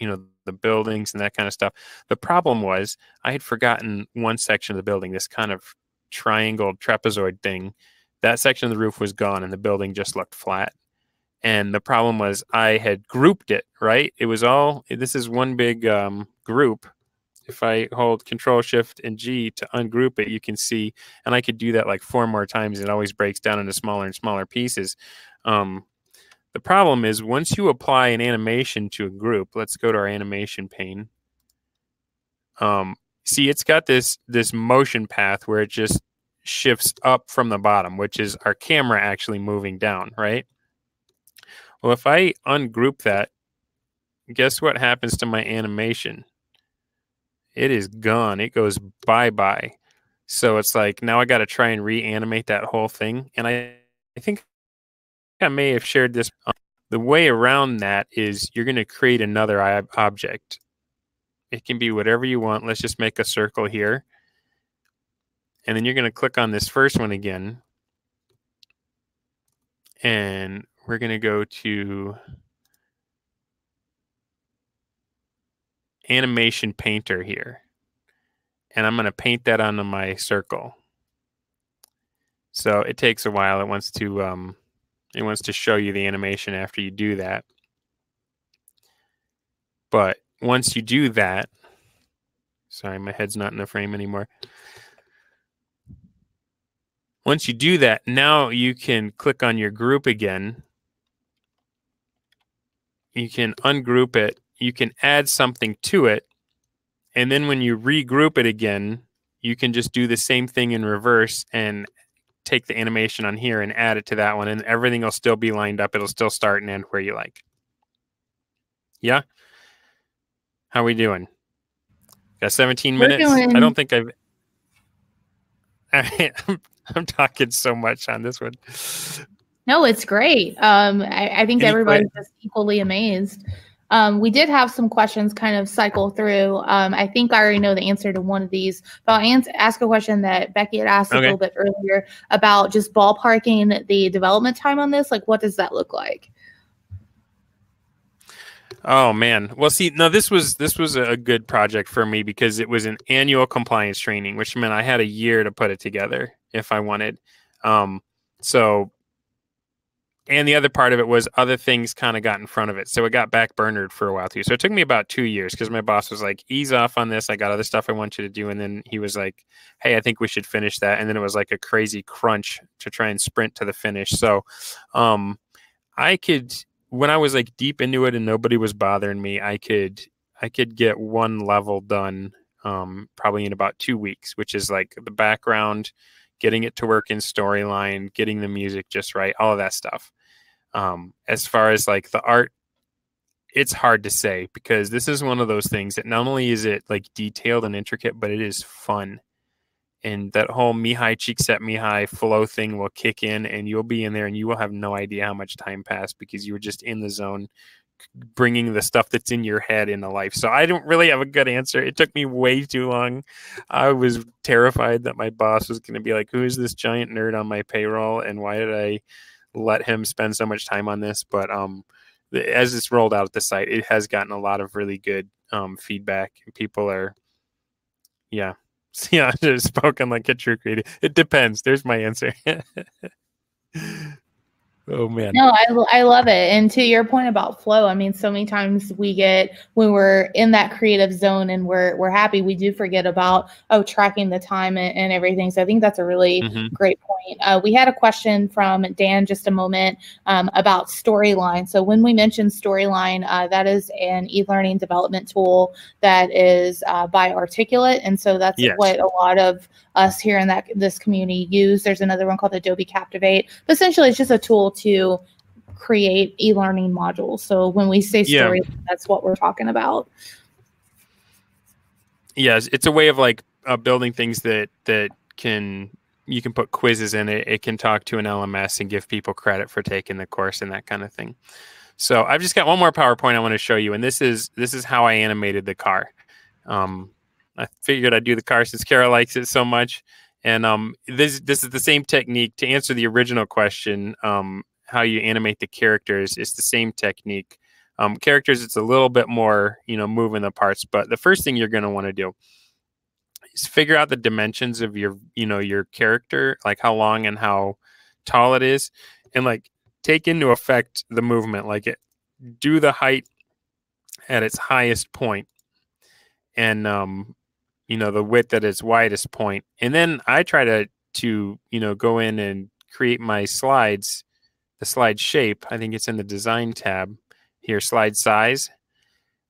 [SPEAKER 2] buildings and that kind of stuff. The problem was I had forgotten one section of the building, this kind of triangle trapezoid thing. That section of the roof was gone and the building just looked flat. And the problem was I had grouped it, right? It was this is one big group. If I hold Control Shift and G to ungroup it, you can see, and I could do that like 4 more times. It always breaks down into smaller and smaller pieces. The problem is once you apply an animation to a group, let's go to our animation pane. See, it's got this motion path where it just shifts up from the bottom, which is our camera actually moving down, right? Well, if I ungroup that, guess what happens to my animation? It is gone. It goes bye-bye. So it's like now I got to try and reanimate that whole thing. And I think I may have shared this. The way around that is you're going to create another object. It can be whatever you want. Let's just make a circle here. And then you're going to click on this first one again. And we're going to go to Animation Painter here. And I'm going to paint that onto my circle. So it takes a while. It wants to show you the animation after you do that. But once you do that, sorry, my head's not in the frame anymore. Once you do that, now you can click on your group again. You can ungroup it. You can add something to it. And then when you regroup it again, you can just do the same thing in reverse and take the animation on here and add it to that one. And everything will still be lined up. It'll still start and end where you like. Yeah? How we doing? Got 17 minutes? I don't think I've... I'm talking so much on this one.
[SPEAKER 1] No, it's great. I think everybody's just equally amazed. We did have some questions kind of cycle through. I think I already know the answer to one of these, but I'll ask a question that Becky had asked a little bit earlier about just ballparking the development time on this. Like, what does that look like?
[SPEAKER 2] Oh man. Well, see, no, this was a good project for me because it was an annual compliance training, which meant I had a year to put it together if I wanted. And the other part of it was other things kind of got in front of it. So it got backburnered for a while too. So it took me about 2 years because my boss was like, ease off on this. I got other stuff I want you to do. And then he was like, hey, I think we should finish that. And then it was like a crazy crunch to try and sprint to the finish. So when I was like deep into it and nobody was bothering me, I could get one level done probably in about 2 weeks, which is like the background, getting it to work in storyline, getting the music just right, all of that stuff. As far as like the art, it's hard to say, because this is one of those things that not only is it like detailed and intricate, but it is fun. And that whole Mihai Csikszentmihalyi Mihai flow thing will kick in, and you'll be in there and you will have no idea how much time passed because you were just in the zone, bringing the stuff that's in your head into life. So I don't really have a good answer. It took me way too long. I was terrified that my boss was going to be like, who is this giant nerd on my payroll, and why did I let him spend so much time on this? But as it's rolled out at the site, it has gotten a lot of really good feedback. People are, yeah. Yeah, just spoken like a true creative. It depends. There's my answer. Oh man.
[SPEAKER 1] No, I love it. And to your point about flow, I mean, so many times we get, when we're in that creative zone and we're happy, we do forget about tracking the time and everything. So I think that's a really great point. We had a question from Dan just a moment about Storyline. So when we mentioned Storyline, that is an e-learning development tool that is by Articulate, and so that's what a lot of us here in this community use. There's another one called Adobe Captivate. But essentially, it's just a tool to create e-learning modules. So when we say story, that's what we're talking about.
[SPEAKER 2] Yes, it's a way of like building things that you can put quizzes in it. It can talk to an LMS and give people credit for taking the course and that kind of thing. So I've just got one more PowerPoint I want to show you, and this is how I animated the car. I figured I'd do the car since Cara likes it so much. And this is the same technique to answer the original question, how you animate the characters. It's the same technique. Characters, it's a little bit more, moving the parts. But the first thing you're going to want to do is figure out the dimensions of your character, like how long and how tall it is, and like take into effect the movement, do the height at its highest point, and the width at its widest point. And then I try to go in and create my slides, the slide shape. I think it's in the design tab here, slide size.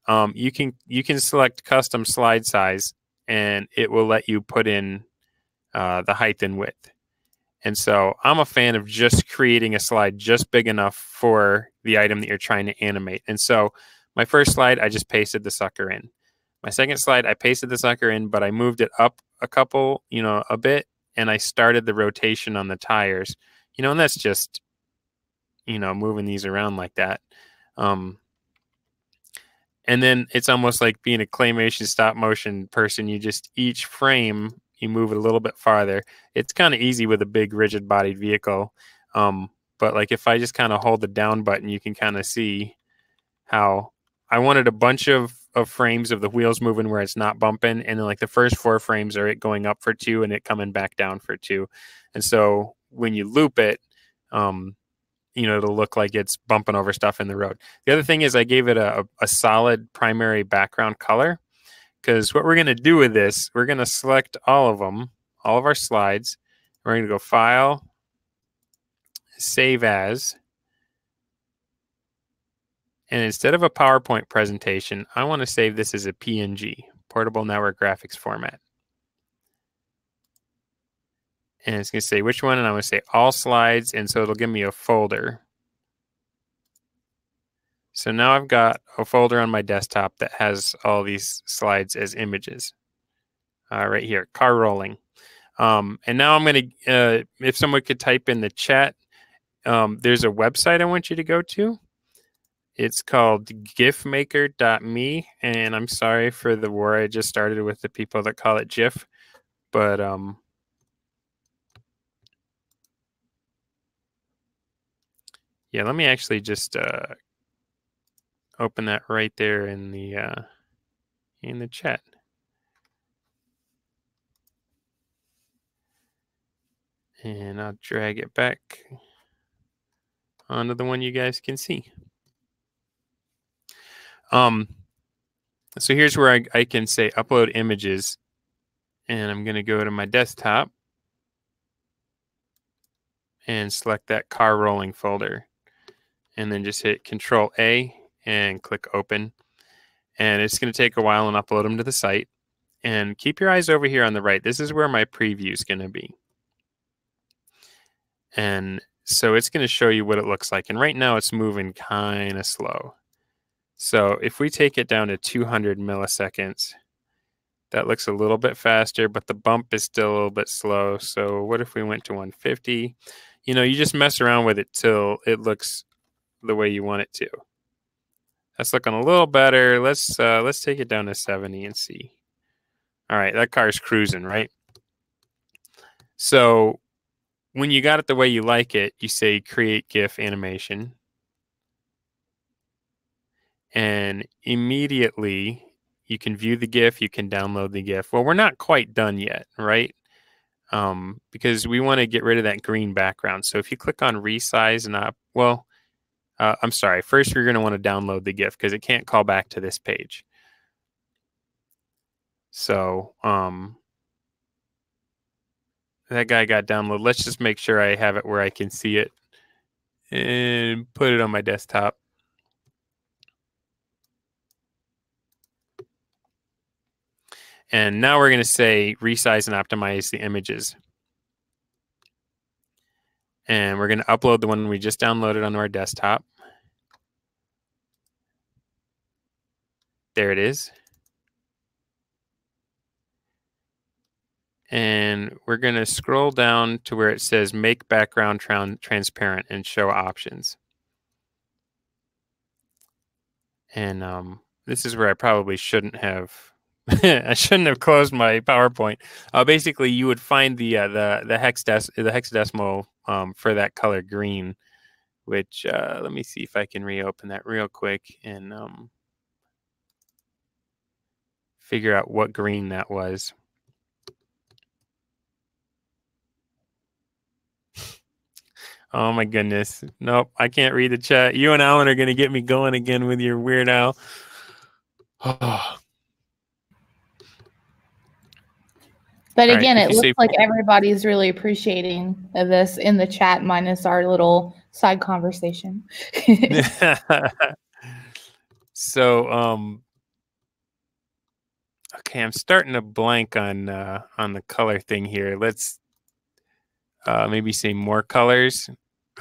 [SPEAKER 2] You can select custom slide size, and it will let you put in the height and width. And so I'm a fan of just creating a slide just big enough for the item that you're trying to animate. And so my first slide, I just pasted the sucker in. My second slide, I pasted the sucker in, but I moved it up a couple, a bit, and I started the rotation on the tires, and that's just, moving these around like that. And then it's almost like being a claymation stop motion person. You just, each frame, you move it a little bit farther. It's kind of easy with a big rigid bodied vehicle. But like if I just kind of hold the down button, you can kind of see how I wanted a bunch of frames of the wheels moving where it's not bumping. And then like the first 4 frames are it going up for 2 and it coming back down for 2. And so when you loop it, it'll look like it's bumping over stuff in the road. The other thing is I gave it a solid primary background color, because what we're going to do with this, we're going to select all of them, all of our slides. We're going to go File, Save As. And instead of a PowerPoint presentation, I want to save this as a PNG, Portable Network Graphics format. And it's going to say which one, and I'm going to say all slides, and so it'll give me a folder. So now I've got a folder on my desktop that has all these slides as images. Right here, car rolling. And now I'm going to, if someone could type in the chat, there's a website I want you to go to. It's called gifmaker.me, and I'm sorry for the war I just started with the people that call it GIF, but yeah, let me actually just open that right there in the chat. And I'll drag it back onto the one you guys can see. So here's where I can say upload images, and I'm going to go to my desktop and select that car rolling folder, and then just hit Control A and click open. And it's going to take a while and upload them to the site. And keep your eyes over here on the right. This is where my preview is going to be. And so it's going to show you what it looks like. And right now it's moving kind of slow. So if we take it down to 200 milliseconds, that looks a little bit faster, but the bump is still a little bit slow. So what if we went to 150? You know, you just mess around with it till it looks the way you want it to. That's looking a little better. Let's take it down to 70 and see. All right, that car's cruising, right? So when you got it the way you like it, you say create GIF animation. And immediately you can view the GIF, you can download the GIF. Well, we're not quite done yet, right? Because we want to get rid of that green background. So if you click on resize and up, well, I'm sorry. First, you're going to want to download the GIF because it can't call back to this page. So that guy got downloaded. Let's just make sure I have it where I can see it and put it on my desktop. And now we're going to say resize and optimize the images. And we're going to upload the one we just downloaded onto our desktop. There it is. And we're going to scroll down to where it says make background transparent and show options. And this is where I probably shouldn't have I shouldn't have closed my PowerPoint. Basically, you would find the hexadecimal for that color green, which let me see if I can reopen that real quick and figure out what green that was. Oh my goodness. Nope, I can't read the chat. You and Alan are going to get me going again with your Weird Al.
[SPEAKER 1] But again, it looks like everybody's really appreciating this in the chat, minus our little side conversation.
[SPEAKER 2] So, okay, I'm starting to blank on the color thing here. Let's maybe say more colors.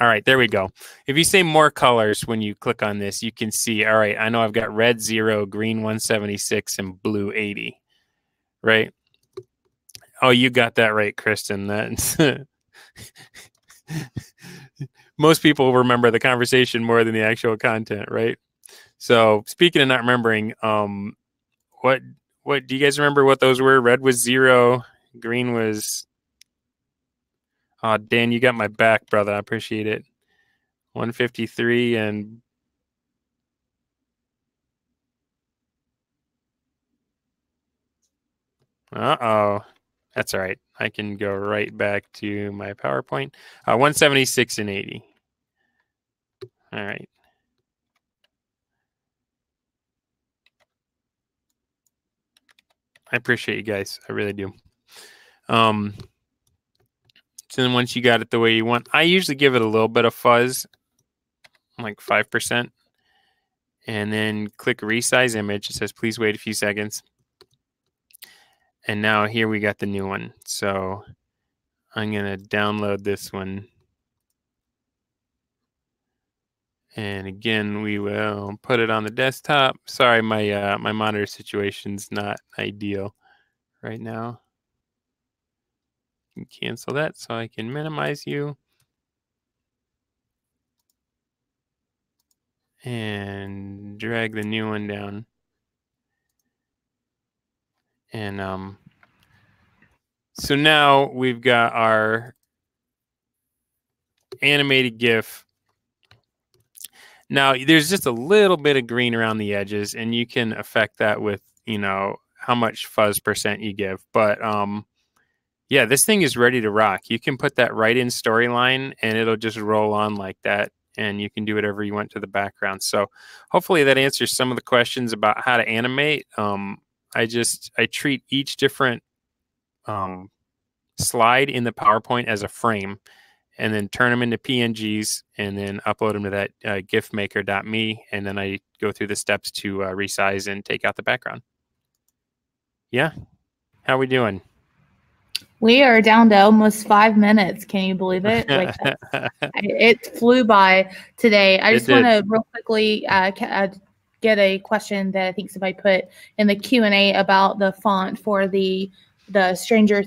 [SPEAKER 2] All right, there we go. If you say more colors when you click on this, you can see, all right, I know I've got red 0, green 176, and blue 80, right? Oh, you got that right, Kristen. That's most people remember the conversation more than the actual content, right? So speaking of not remembering, what do you guys remember what those were? Red was 0, green was... Dan, you got my back, brother. I appreciate it. 153 and... Uh-oh. That's all right. I can go right back to my PowerPoint. 176 and 80. All right. I appreciate you guys. I really do. So then once you got it the way you want, I usually give it a little bit of fuzz, like 5%. And then click resize image. It says, please wait a few seconds. And now here we got the new one. So I'm going to download this one. And again, we will put it on the desktop. Sorry, my my monitor situation's not ideal right now. Cancel that so I can minimize you. And drag the new one down. And so now we've got our animated GIF. Now there's just a little bit of green around the edges, and you can affect that with, you know, how much fuzz percent you give. But yeah, this thing is ready to rock. You can put that right in storyline and it'll just roll on like that. And you can do whatever you want to the background. So hopefully that answers some of the questions about how to animate. I treat each different slide in the PowerPoint as a frame, and then turn them into PNGs, and then upload them to that gifmaker.me, and then I go through the steps to resize and take out the background. Yeah, how we doing?
[SPEAKER 1] We are down to almost 5 minutes. Can you believe it? Like it flew by today. I just want to real quickly get a question that I think somebody put in the Q&A about the font for the Stranger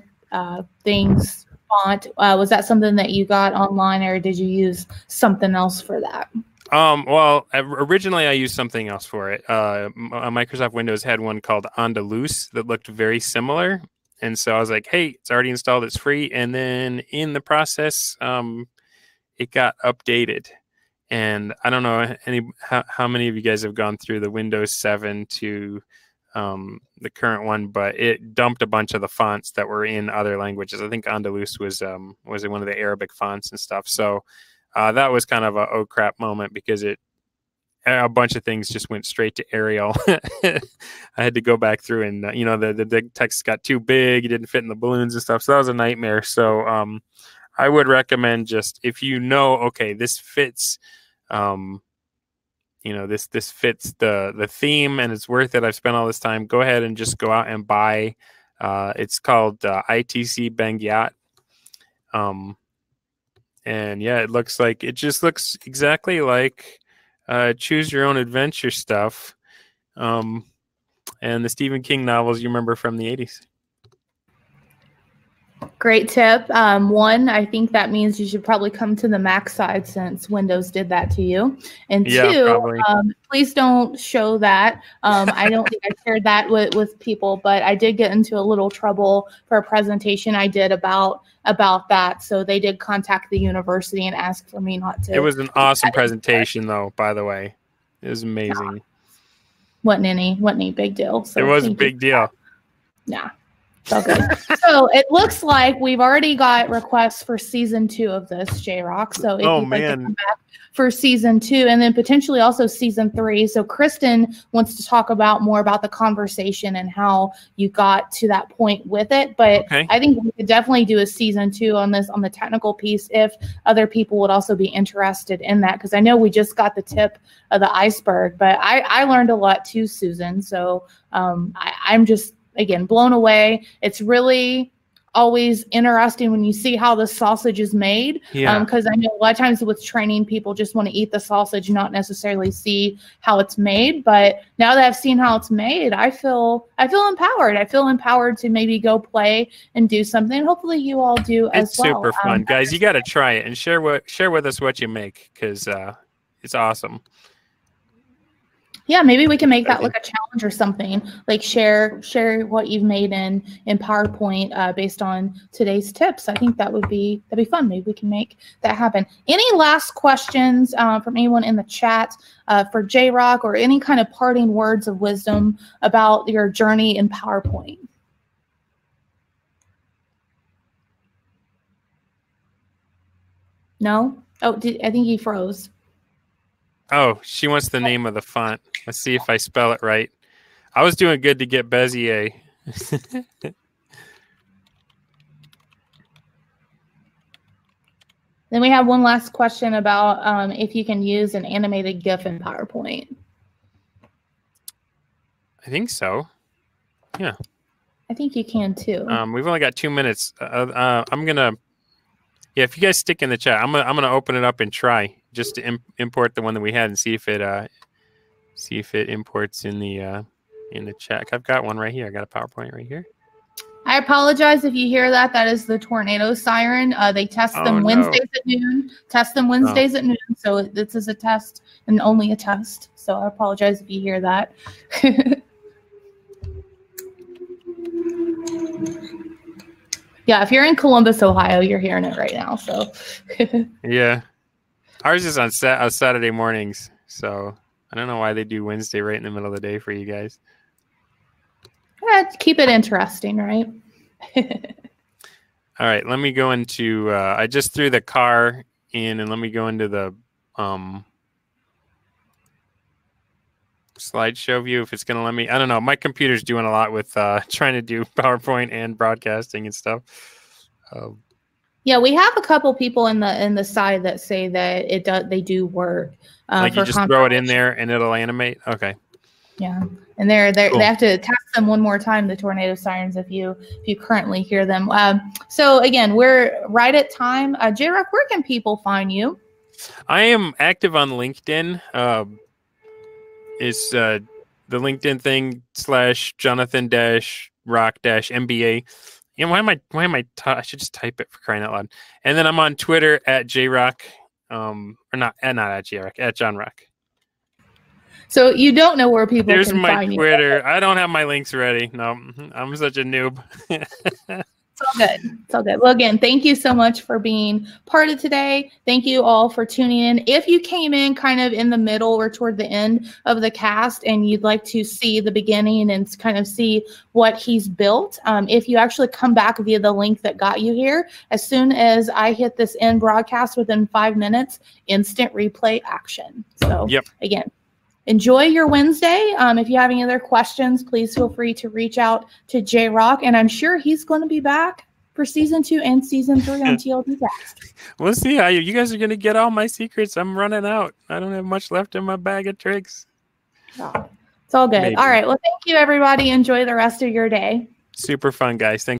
[SPEAKER 1] Things font. Was that something that you got online, or did you use something else for that?
[SPEAKER 2] Well, originally I used something else for it. Microsoft Windows had one called Andalus that looked very similar. And so I was like, hey, it's already installed, it's free. And then in the process, it got updated. And I don't know how many of you guys have gone through the Windows 7 to the current one, but it dumped a bunch of the fonts that were in other languages. I think Andalus was one of the Arabic fonts and stuff. So that was kind of a oh crap moment, because a bunch of things just went straight to Arial. I had to go back through and the text got too big, it didn't fit in the balloons and stuff. So that was a nightmare. So I would recommend, just if okay, this fits this fits the theme and it's worth it, I've spent all this time, go ahead and just go out and buy it's called ITC Benguiat. And yeah, it just looks exactly like choose your own adventure stuff, and the Stephen King novels you remember from the 80s.
[SPEAKER 1] Great tip. One, I think that means you should probably come to the Mac side, since Windows did that to you. And two, please don't show that. I don't think I shared that with people, but I did get into a little trouble for a presentation I did about that. So they did contact the university and ask for me not to.
[SPEAKER 2] It was an awesome presentation, though, by the way. It was amazing.
[SPEAKER 1] Yeah. Wasn't any big deal. So
[SPEAKER 2] it was a big deal.
[SPEAKER 1] Yeah. Okay. So it looks like we've already got requests for season 2 of this, J-Rock. So if you'd like to come back for season 2, and then potentially also season 3. So Kristen wants to talk more about the conversation and how you got to that point with it. But okay, I think we could definitely do a season 2 on the technical piece, if other people would also be interested in that, because I know we just got the tip of the iceberg, but I learned a lot too, Susan. So I'm just, again, blown away. It's really always interesting when you see how the sausage is made. Yeah. Because I know a lot of times with training, people just want to eat the sausage, not necessarily see how it's made. But now that I've seen how it's made, I feel empowered. I feel empowered to maybe go play and do something. Hopefully you all do as well.
[SPEAKER 2] It's super fun. Guys, you got to try it and share with us what you make, because it's awesome.
[SPEAKER 1] Yeah, maybe we can make that like a challenge or something. Like share what you've made in PowerPoint based on today's tips. I think that'd be fun. Maybe we can make that happen. Any last questions from anyone in the chat for J-Rock, or any kind of parting words of wisdom about your journey in PowerPoint? No? Oh, I think he froze.
[SPEAKER 2] Oh, she wants the name of the font. Let's see if I spell it right. I was doing good to get Bezier.
[SPEAKER 1] Then we have one last question about if you can use an animated GIF in PowerPoint.
[SPEAKER 2] I think so. Yeah.
[SPEAKER 1] I think you can too.
[SPEAKER 2] We've only got 2 minutes. I'm gonna. Yeah, if you guys stick in the chat, I'm gonna open it up and try just to import the one that we had and see if it imports in the chat. I've got one right here. I got a PowerPoint right here.
[SPEAKER 1] I apologize if you hear that. That is the tornado siren. They test them Wednesdays at noon. Test them Wednesdays at noon. So this is a test and only a test. So I apologize if you hear that. Yeah, if you're in Columbus, Ohio, you're hearing it right now. So
[SPEAKER 2] yeah, ours is on Saturday mornings. So I don't know why they do Wednesday right in the middle of the day for you guys.
[SPEAKER 1] Keep it interesting, right?
[SPEAKER 2] All right, let me go into. I just threw the car in, and let me go into the slideshow view if it's going to let me. I don't know. My computer's doing a lot with trying to do PowerPoint and broadcasting and stuff.
[SPEAKER 1] Yeah, we have a couple people in the side that say that they do work.
[SPEAKER 2] Like you just throw it in there and it'll animate. Okay.
[SPEAKER 1] Yeah, and cool. They have to test them one more time, the tornado sirens, if you currently hear them. So again, we're right at time. J-Rock, where can people find you?
[SPEAKER 2] I am active on LinkedIn. is the LinkedIn thing / Jonathan-Rock-MBA. You know, why am I I should just type it, for crying out loud. And then I'm on Twitter at JRock, or not at JRock, at John Rock.
[SPEAKER 1] So you don't know where people
[SPEAKER 2] Here's
[SPEAKER 1] can
[SPEAKER 2] my
[SPEAKER 1] find
[SPEAKER 2] Twitter.
[SPEAKER 1] you.
[SPEAKER 2] I don't have my links ready. No, I'm such a noob.
[SPEAKER 1] It's all good. It's all good. Well, again, thank you so much for being part of today. Thank you all for tuning in. If you came in kind of in the middle or toward the end of the cast and you'd like to see the beginning and kind of see what he's built, if you actually come back via the link that got you here, as soon as I hit this end broadcast within 5 minutes, instant replay action. So again, enjoy your Wednesday. If you have any other questions, please feel free to reach out to J-Rock, and I'm sure he's going to be back for season 2 and season 3 on TLD Cast.
[SPEAKER 2] We'll see how you guys are going to get all my secrets. I'm running out. I don't have much left in my bag of tricks.
[SPEAKER 1] Oh, it's all good. Maybe. All right. Well, thank you, everybody. Enjoy the rest of your day.
[SPEAKER 2] Super fun, guys. Thanks.